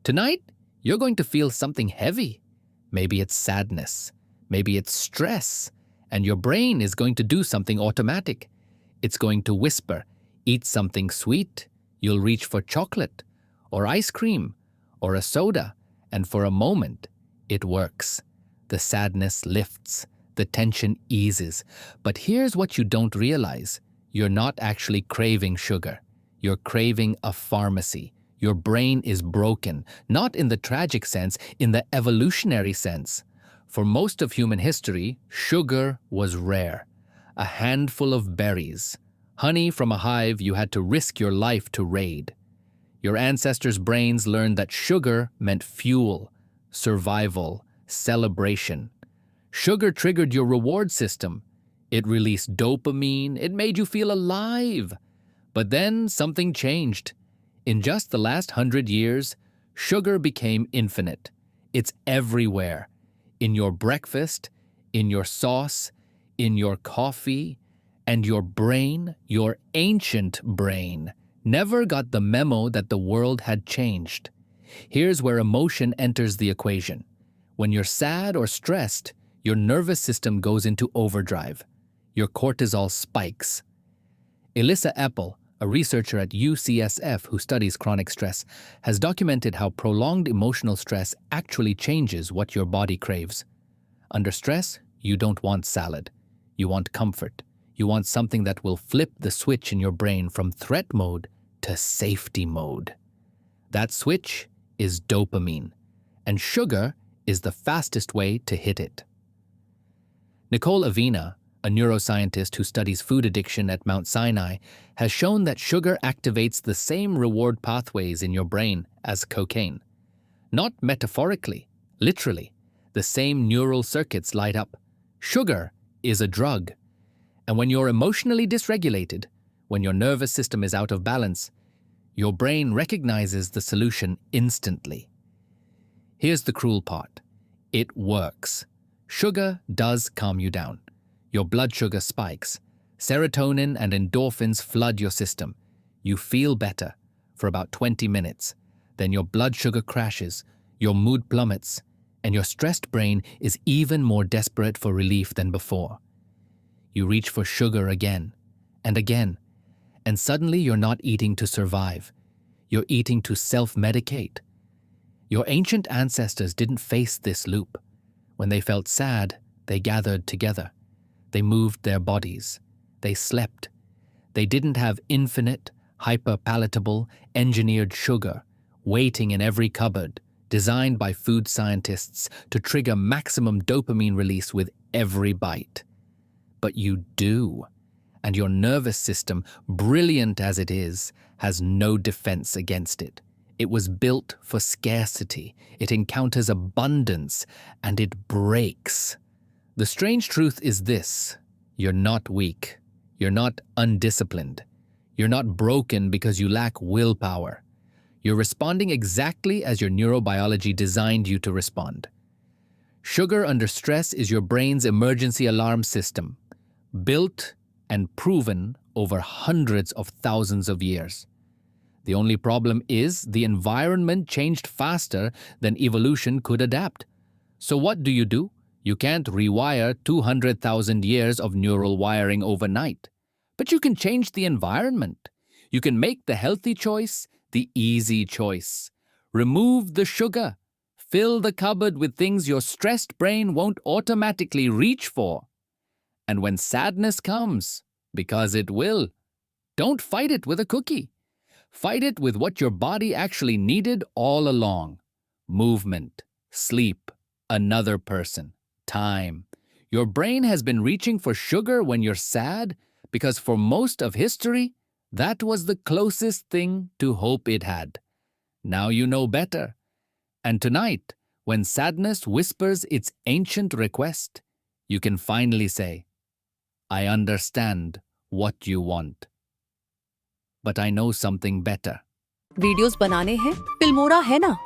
Tonight, you're going to feel something heavy. Maybe it's sadness, maybe it's stress, and your brain is going to do something automatic. It's going to whisper, eat something sweet, you'll reach for chocolate, or ice cream, or a soda, and for a moment, it works. The sadness lifts, the tension eases. But here's what you don't realize. You're not actually craving sugar. You're craving a pharmacy. Your brain is broken, not in the tragic sense, in the evolutionary sense. For most of human history, sugar was rare. A handful of berries. Honey from a hive you had to risk your life to raid. Your ancestors' brains learned that sugar meant fuel, survival, celebration. Sugar triggered your reward system. It released dopamine. It made you feel alive. But then something changed. In just the last 100 years, sugar became infinite. It's everywhere. In your breakfast, in your sauce, in your coffee, and your brain, your ancient brain, never got the memo that the world had changed. Here's where emotion enters the equation. When you're sad or stressed, your nervous system goes into overdrive. Your cortisol spikes. Elissa Epel, a researcher at UCSF who studies chronic stress, has documented how prolonged emotional stress actually changes what your body craves. Under stress, you don't want salad. You want comfort. You want something that will flip the switch in your brain from threat mode to safety mode. That switch is dopamine, and sugar is the fastest way to hit it. Nicole Avena, a neuroscientist who studies food addiction at Mount Sinai, has shown that sugar activates the same reward pathways in your brain as cocaine. Not metaphorically, literally. The same neural circuits light up. Sugar is a drug. And when you're emotionally dysregulated, when your nervous system is out of balance, your brain recognizes the solution instantly. Here's the cruel part. It works. Sugar does calm you down. Your blood sugar spikes. Serotonin and endorphins flood your system. You feel better for about 20 minutes. Then your blood sugar crashes, your mood plummets, and your stressed brain is even more desperate for relief than before. You reach for sugar again and again, and suddenly you're not eating to survive. You're eating to self-medicate. Your ancient ancestors didn't face this loop. When they felt sad, they gathered together. They moved their bodies. They slept. They didn't have infinite, hyper-palatable, engineered sugar waiting in every cupboard, designed by food scientists to trigger maximum dopamine release with every bite. But you do, and your nervous system, brilliant as it is, has no defense against it. It was built for scarcity. It encounters abundance, and it breaks. The strange truth is this: you're not weak. You're not undisciplined. You're not broken because you lack willpower. You're responding exactly as your neurobiology designed you to respond. Sugar under stress is your brain's emergency alarm system, built and proven over hundreds of thousands of years. The only problem is the environment changed faster than evolution could adapt. So what do? You can't rewire 200,000 years of neural wiring overnight. But you can change the environment. You can make the healthy choice the easy choice. Remove the sugar. Fill the cupboard with things your stressed brain won't automatically reach for. And when sadness comes, because it will, don't fight it with a cookie. Fight it with what your body actually needed all along. Movement, sleep, another person, time. Your brain has been reaching for sugar when you're sad because for most of history, that was the closest thing to hope it had. Now you know better. And tonight, when sadness whispers its ancient request, you can finally say, I understand what you want. But I know something better. Videos बनाने हैं, Filmora है ना।